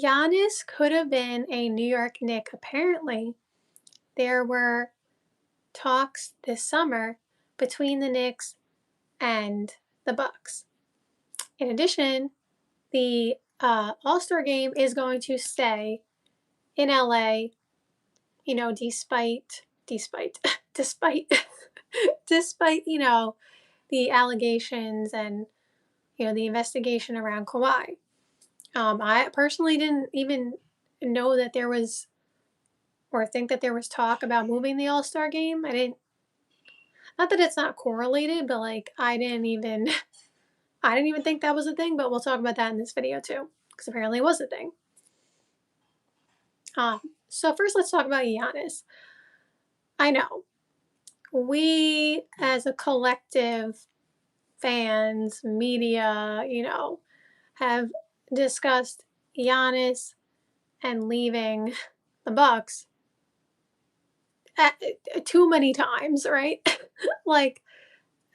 Giannis could have been a New York Knick. Apparently, there were talks this summer between the Knicks and the Bucks. In addition, the All-Star game is going to stay in LA, despite despite despite, the allegations and the investigation around Kawhi. I personally didn't even know that there was or think that there was talk about moving the All-Star game. I didn't not that it's not correlated, but like I didn't even I didn't even think that was a thing, but we'll talk about that in this video too, because apparently it was a thing. So first let's talk about Giannis. I know we as a collective, fans, media, have discussed Giannis and leaving the Bucks too many times, right? Like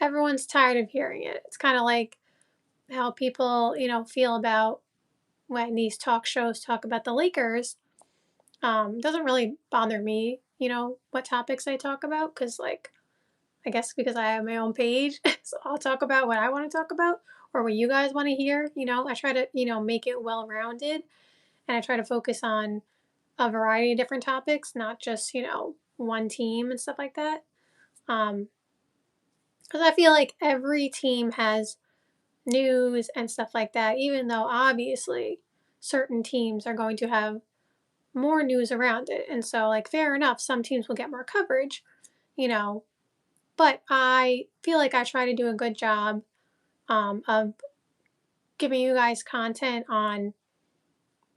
everyone's tired of hearing it. It's kind of like how people, feel about when these talk shows talk about the Lakers. Doesn't really bother me, what topics I talk about, because like I guess because I have my own page, so I'll talk about what I want to talk about or what you guys want to hear. I try to, make it well rounded, and I try to focus on a variety of different topics, not just, one team and stuff like that. Because I feel like every team has news and stuff like that, even though obviously certain teams are going to have more news around it. And so, like, fair enough, some teams will get more coverage, you know, but I feel like I try to do a good job of giving you guys content on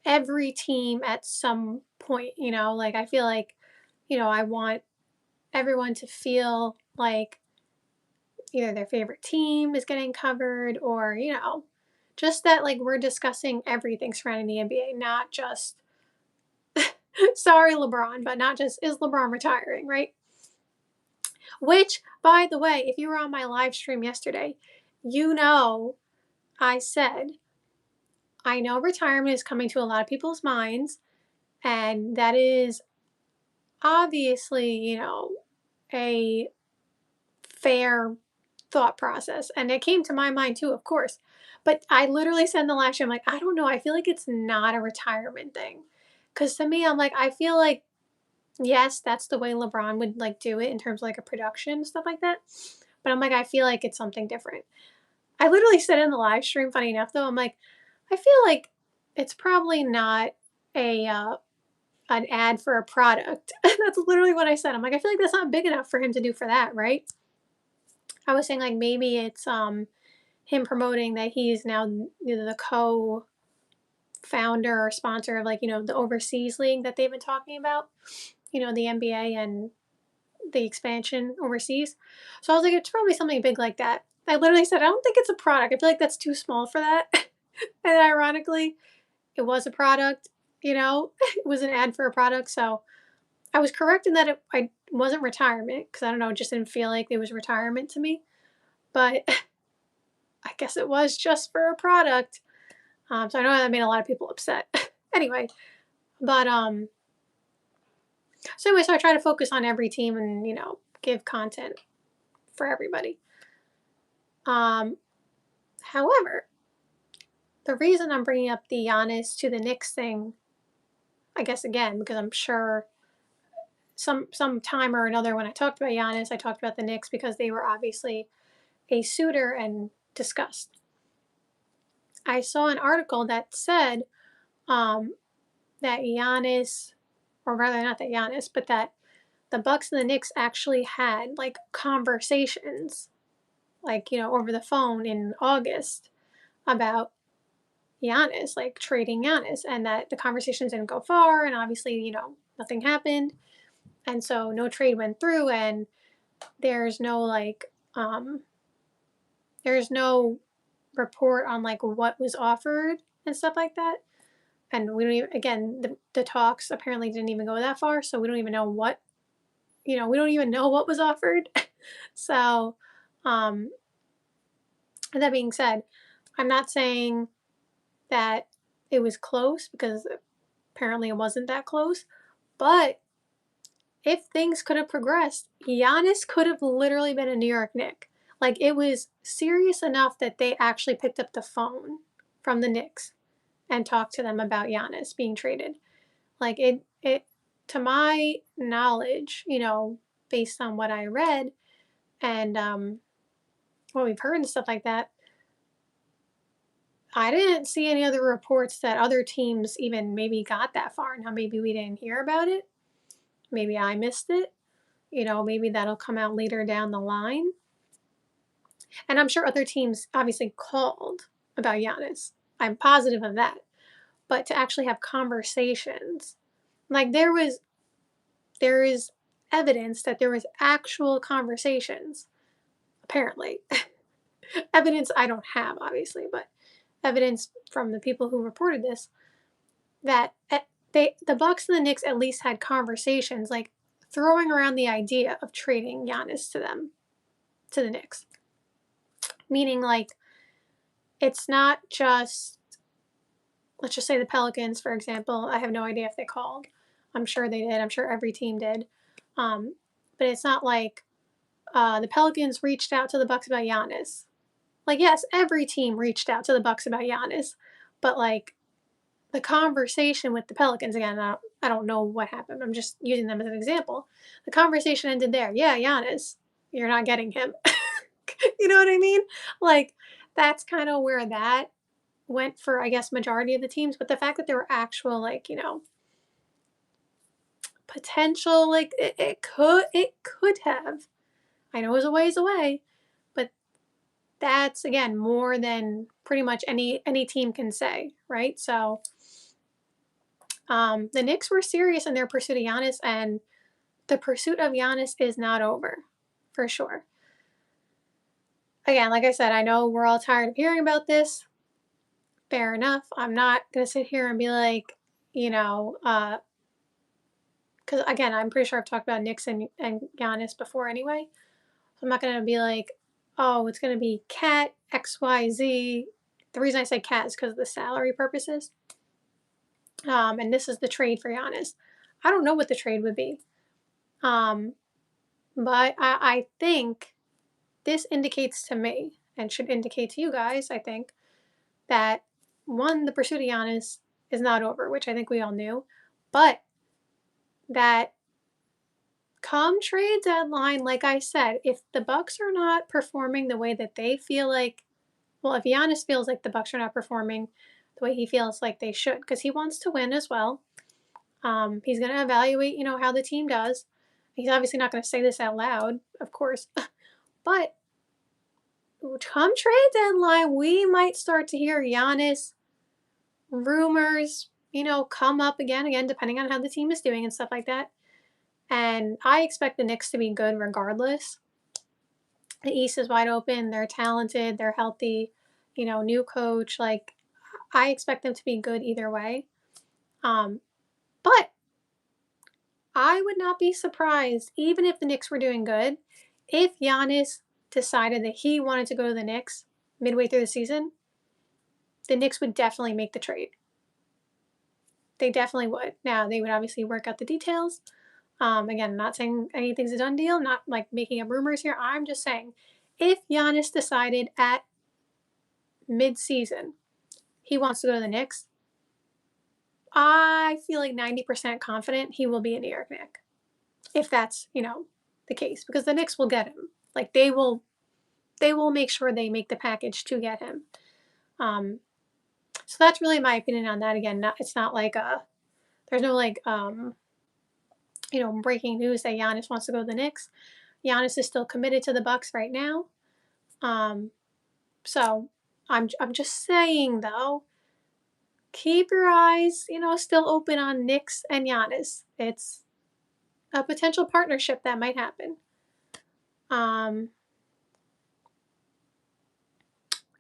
every team at some point, like I feel like, I want everyone to feel like either their favorite team is getting covered or, just that like we're discussing everything surrounding the NBA, not just sorry LeBron, but not just is LeBron retiring, right? Which, by the way, if you were on my live stream yesterday, I said I know retirement is coming to a lot of people's minds, and that is obviously, a fair thought process. And it came to my mind too, of course. But I literally said in the live stream, like, I don't know, I feel like it's not a retirement thing. Because to me, I'm like, I feel like, yes, that's the way LeBron would like do it in terms of like a production, stuff like that. But I'm like, I feel like it's something different. I literally said in the live stream, funny enough though, I'm like, I feel like it's probably not a an ad for a product. That's literally what I said. I'm like, I feel like that's not big enough for him to do for that, right? I was saying like maybe it's him promoting that he's now the co-founder or sponsor of like the overseas league that they've been talking about, the NBA and the expansion overseas. So I was like, it's probably something big like that. I literally said, I don't think it's a product. I feel like that's too small for that. And ironically, it was a product. It was an ad for a product. So I was correct in that I wasn't retirement because I don't know, it just didn't feel like it was retirement to me. But I guess it was just for a product. So I know that made a lot of people upset. Anyway, but so I try to focus on every team and give content for everybody. However, the reason I'm bringing up the Giannis to the Knicks thing, I guess again because I'm sure some time or another when I talked about Giannis, I talked about the Knicks because they were obviously a suitor and discussed. I saw an article that said that Giannis, or rather not that Giannis, but that the Bucks and the Knicks actually had like conversations, like over the phone in August about Giannis, like trading Giannis, and that the conversations didn't go far, and obviously nothing happened, and so no trade went through, and there's no like there's no report on like what was offered and stuff like that. And we don't even, again, the talks apparently didn't even go that far, so we don't even know what, we don't even know what was offered. So, that being said, I'm not saying that it was close because apparently it wasn't that close. But if things could have progressed, Giannis could have literally been a New York Knick. Like, it was serious enough that they actually picked up the phone from the Knicks and talked to them about Giannis being traded. Like, it to my knowledge, based on what I read and what we've heard and stuff like that, I didn't see any other reports that other teams even maybe got that far. Now, maybe we didn't hear about it. Maybe I missed it. Maybe that'll come out later down the line. And I'm sure other teams obviously called about Giannis. I'm positive of that. But to actually have conversations, like there is evidence that there was actual conversations, apparently. Evidence I don't have, obviously, but evidence from the people who reported this that the Bucks and the Knicks at least had conversations, like throwing around the idea of trading Giannis to the Knicks. Meaning, like, it's not just, let's just say the Pelicans, for example. I have no idea if they called. I'm sure they did. I'm sure every team did. But it's not like the Pelicans reached out to the Bucks about Giannis. Like, yes, every team reached out to the Bucks about Giannis, but like the conversation with the Pelicans, again, I don't know what happened. I'm just using them as an example. The conversation ended there. Yeah, Giannis, you're not getting him. You know what I mean? Like, that's kind of where that went for, I guess, majority of the teams. But the fact that there were actual, like, potential, like, it could have. I know it was a ways away, but that's, again, more than pretty much any team can say, right? So the Knicks were serious in their pursuit of Giannis, and the pursuit of Giannis is not over, for sure. Again, like I said, I know we're all tired of hearing about this. Fair enough. I'm not going to sit here and be like, because again, I'm pretty sure I've talked about Knicks and Giannis before anyway. So I'm not going to be like, oh, it's going to be Cat, XYZ. The reason I say Cat is because of the salary purposes. And this is the trade for Giannis. I don't know what the trade would be. But I think this indicates to me, and should indicate to you guys, I think, that one, the pursuit of Giannis is not over, which I think we all knew, but that come trade deadline, like I said, if the Bucks are not performing the way that they feel like, well, if Giannis feels like the Bucks are not performing the way he feels like they should, because he wants to win as well. He's going to evaluate, how the team does. He's obviously not going to say this out loud, of course, but come trade deadline, we might start to hear Giannis rumors, come up again, depending on how the team is doing and stuff like that. And I expect the Knicks to be good regardless. The East is wide open. They're talented. They're healthy. New coach. Like, I expect them to be good either way. But I would not be surprised, even if the Knicks were doing good, if Giannis decided that he wanted to go to the Knicks midway through the season. The Knicks would definitely make the trade. They definitely would. Now, they would obviously work out the details. Again, not saying anything's a done deal, not like making up rumors here. I'm just saying, if Giannis decided at mid-season he wants to go to the Knicks, I feel like 90% confident he will be a New York Knick. If that's, the case. Because the Knicks will get him. Like, they will make sure they make the package to get him. So that's really my opinion on that. Again, it's not like there's no like breaking news that Giannis wants to go to the Knicks. Giannis is still committed to the Bucks right now. So I'm just saying though, keep your eyes, still open on Knicks and Giannis. It's a potential partnership that might happen.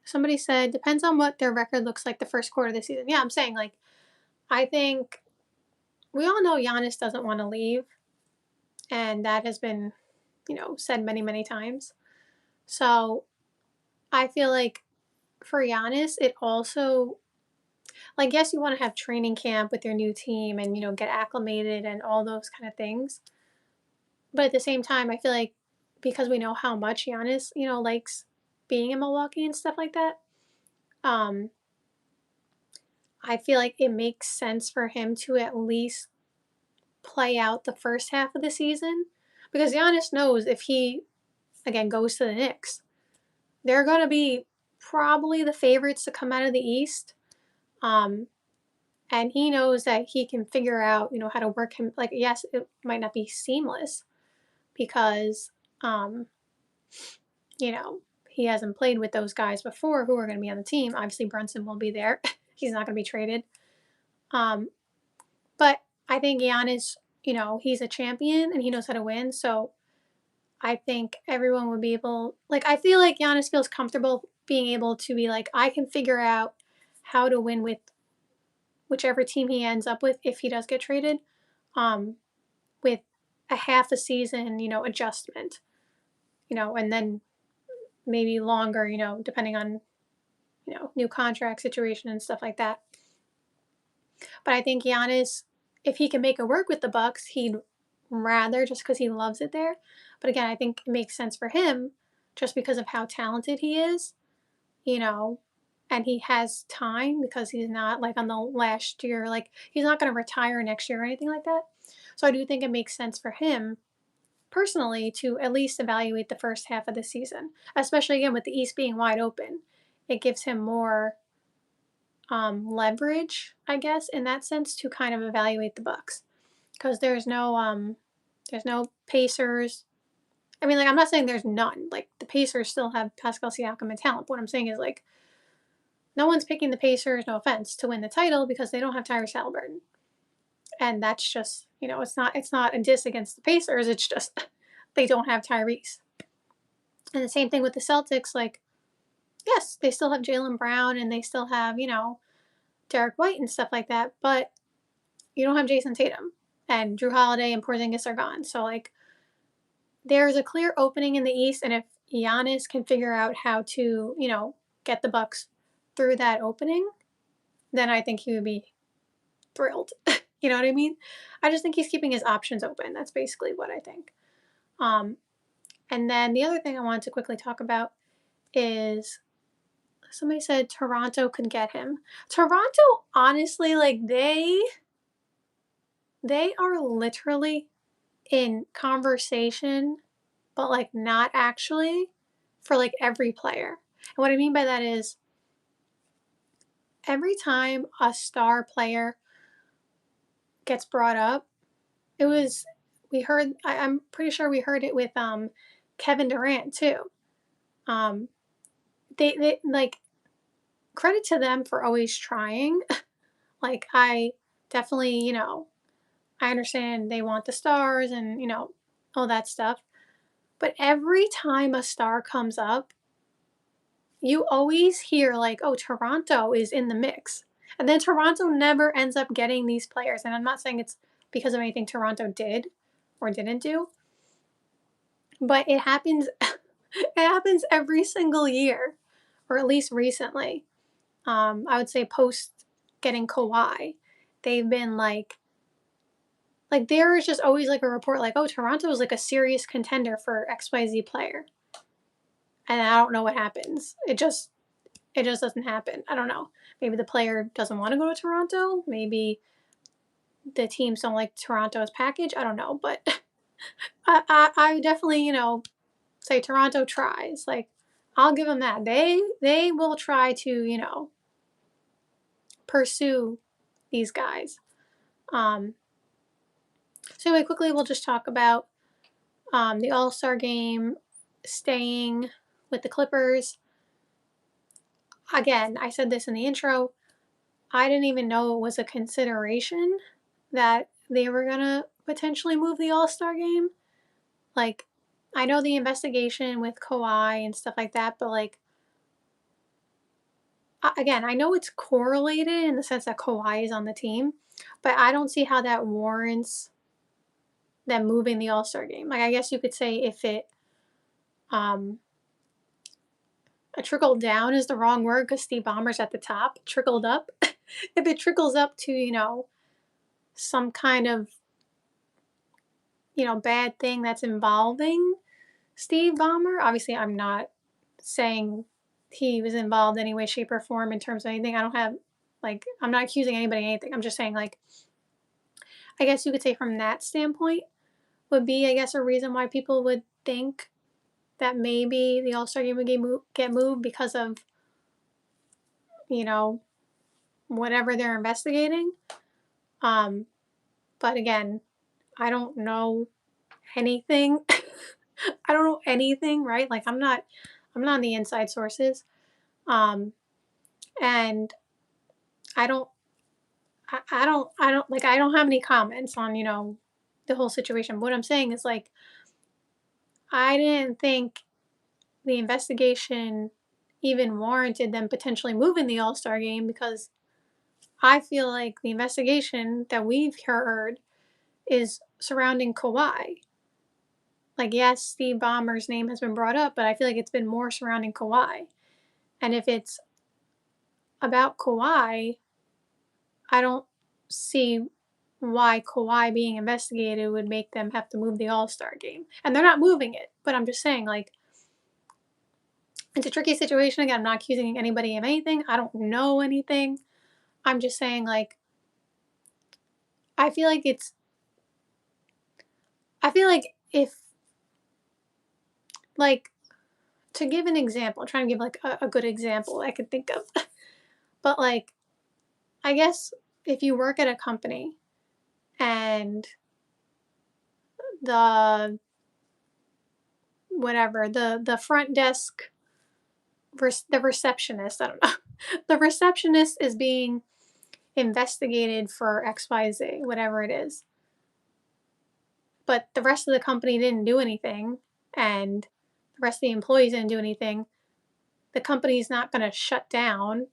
Somebody said depends on what their record looks like the first quarter of the season. Yeah, I'm saying, like, I think we all know Giannis doesn't want to leave, and that has been, said many, many times. So I feel like for Giannis, it also like, yes, you want to have training camp with your new team and, get acclimated and all those kind of things. But at the same time, I feel like because we know how much Giannis, likes being in Milwaukee and stuff like that, um, I feel like it makes sense for him to at least play out the first half of the season because Giannis knows if he, again, goes to the Knicks, they're going to be probably the favorites to come out of the East. Um, and he knows that he can figure out, how to work him. Like, yes, it might not be seamless because, um, you know, he hasn't played with those guys before who are going to be on the team. Obviously, Brunson will be there. He's not going to be traded. Um, but I think Giannis, he's a champion and he knows how to win. So I think everyone would be able, like, I feel like Giannis feels comfortable being able to be like, I can figure out how to win with whichever team he ends up with if he does get traded, um, with a half a season, adjustment, and then maybe longer, depending on, new contract situation and stuff like that. But I think Giannis, if he can make it work with the Bucks, he'd rather just because he loves it there. But again, I think it makes sense for him just because of how talented he is, you know, and he has time because he's not like on the last year, like he's not going to retire next year or anything like that. So I do think it makes sense for him personally to at least evaluate the first half of the season, especially again with the East being wide open. It gives him more leverage, I guess, in that sense to kind of evaluate the Bucks because there's no Pacers. I mean, like I'm not saying there's none. Like the Pacers still have Pascal Siakam and talent. But what I'm saying is like no one's picking the Pacers, no offense, to win the title because they don't have Tyrese Halliburton, and that's just it's not a diss against the Pacers. It's just they don't have Tyrese. And the same thing with the Celtics. Like yes, they still have Jaylen Brown and they still have Derek White and stuff like that, but you don't have Jason Tatum and Drew Holiday and Porzingis are gone. So like there's a clear opening in the East, and if Giannis can figure out how to get the Bucks through that opening, then I think he would be thrilled. You know what I mean? I just think he's keeping his options open. That's basically what I think. Um, and then the other thing I wanted to quickly talk about is somebody said Toronto could get him. Toronto, honestly, like they are literally in conversation, but like not actually for like every player. And what I mean by that is every time a star player gets brought up, it was I'm pretty sure we heard it with Kevin Durant too. Um they like credit to them for always trying. Like I definitely, I understand they want the stars and, all that stuff. But every time a star comes up, you always hear like, oh, Toronto is in the mix. And then Toronto never ends up getting these players. And I'm not saying it's because of anything Toronto did or didn't do, but it happens it happens every single year, or at least recently. I would say post getting Kawhi, they've been like there is just always like a report like, oh, Toronto is like a serious contender for XYZ player. And I don't know what happens. It just doesn't happen. I don't know. Maybe the player doesn't want to go to Toronto. Maybe the teams don't like Toronto's package. I don't know. But I definitely, say Toronto tries. Like, I'll give them that. They will try to, pursue these guys. So anyway, quickly we'll just talk about the All-Star game, staying with the Clippers. Again, I said this in the intro. I didn't even know it was a consideration that they were going to potentially move the All-Star game. Like, I know the investigation with Kawhi and stuff like that, but like, again, I know it's correlated in the sense that Kawhi is on the team, but I don't see how that warrants them moving the All-Star game. Like, I guess you could say if it, a trickle down is the wrong word because Steve Ballmer's at the top, trickled up. if it trickles up to, some kind of, bad thing that's involving Steve Ballmer. Obviously, I'm not saying he was involved any way, shape, or form in terms of anything. I don't have, like, I'm not accusing anybody of anything. I'm just saying, like, I guess you could say from that standpoint would be, I guess, a reason why people would think that maybe the All Star game would get moved because of, you know, whatever they're investigating. Um, but again, I don't know anything. I don't know anything, right? Like I'm not on the inside sources. Um, and I don't, I don't have any comments on, the whole situation. What I'm saying is like, I didn't think the investigation even warranted them potentially moving the All Star game because I feel like the investigation that we've heard is surrounding Kawhi. Like, yes, Steve Ballmer's name has been brought up, but I feel like it's been more surrounding Kawhi. And if it's about Kawhi, I don't see why Kawhi being investigated would make them have to move the All Star game. And they're not moving it, but I'm just saying, like, it's a tricky situation. Again, I'm not accusing anybody of anything. I don't know anything. I'm just saying, like, I feel like it's, I feel like if, like, to give an example, I'm trying to give like a good example I could think of. But like, I guess if you work at a company and the whatever the front desk the receptionist, I don't know, the receptionist is being investigated for XYZ, whatever it is, but the rest of the company didn't do anything, and the rest of the employees didn't do anything, the company's not going to shut down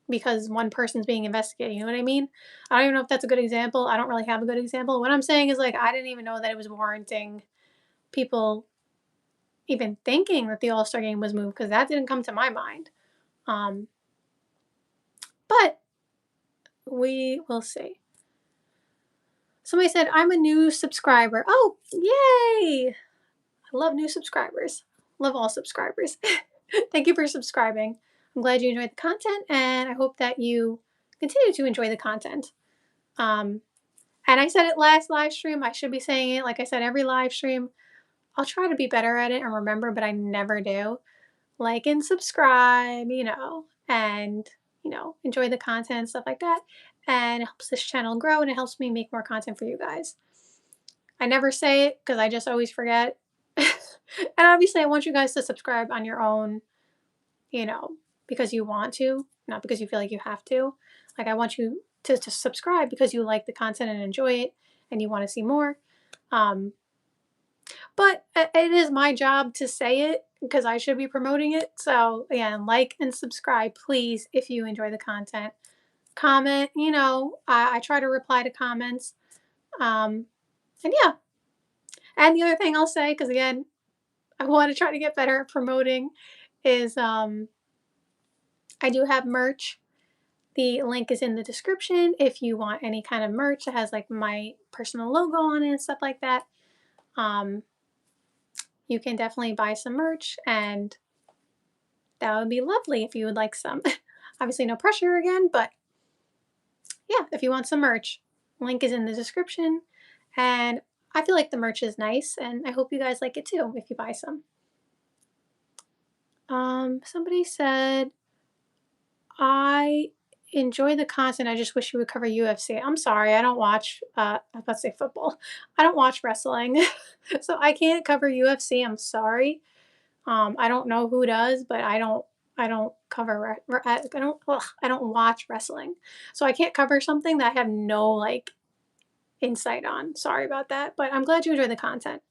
because one person's being investigated. You know what I mean? I don't even know if that's a good example. I don't really have a good example. What I'm saying is, like, I didn't even know that it was warranting people even thinking that the All Star game was moved because that didn't come to my mind. Um, but we will see. Somebody said, I'm a new subscriber. Oh, yay! I love new subscribers. Love all subscribers. Thank you for subscribing. I'm glad you enjoyed the content, and I hope that you continue to enjoy the content. And I said it last live stream. I should be saying it like I said every live stream. I'll try to be better at it and remember, but I never do. Like and subscribe, and, enjoy the content and stuff like that. And it helps this channel grow and it helps me make more content for you guys. I never say it because I just always forget. And obviously, I want you guys to subscribe on your own, you know, because you want to, not because you feel like you have to. Like, I want you to subscribe because you like the content and enjoy it and you want to see more. But it is my job to say it because I should be promoting it. So, again, like and subscribe, please, if you enjoy the content. Comment, I try to reply to comments. And yeah. And the other thing I'll say, because again, I want to try to get better at promoting, is I do have merch. The link is in the description if you want any kind of merch that has like my personal logo on it and stuff like that. You can definitely buy some merch, and that would be lovely if you would like some. Obviously, no pressure again, but yeah, if you want some merch, link is in the description. And I feel like the merch is nice, and I hope you guys like it too if you buy some. Somebody said, I enjoy the content. I just wish you would cover UFC. I'm sorry, I don't watch, I was about to say football. I don't watch wrestling, so I can't cover UFC. I'm sorry. I don't know who does, but I don't cover. I don't watch wrestling, so I can't cover something that I have no like insight on. Sorry about that, but I'm glad you enjoy the content.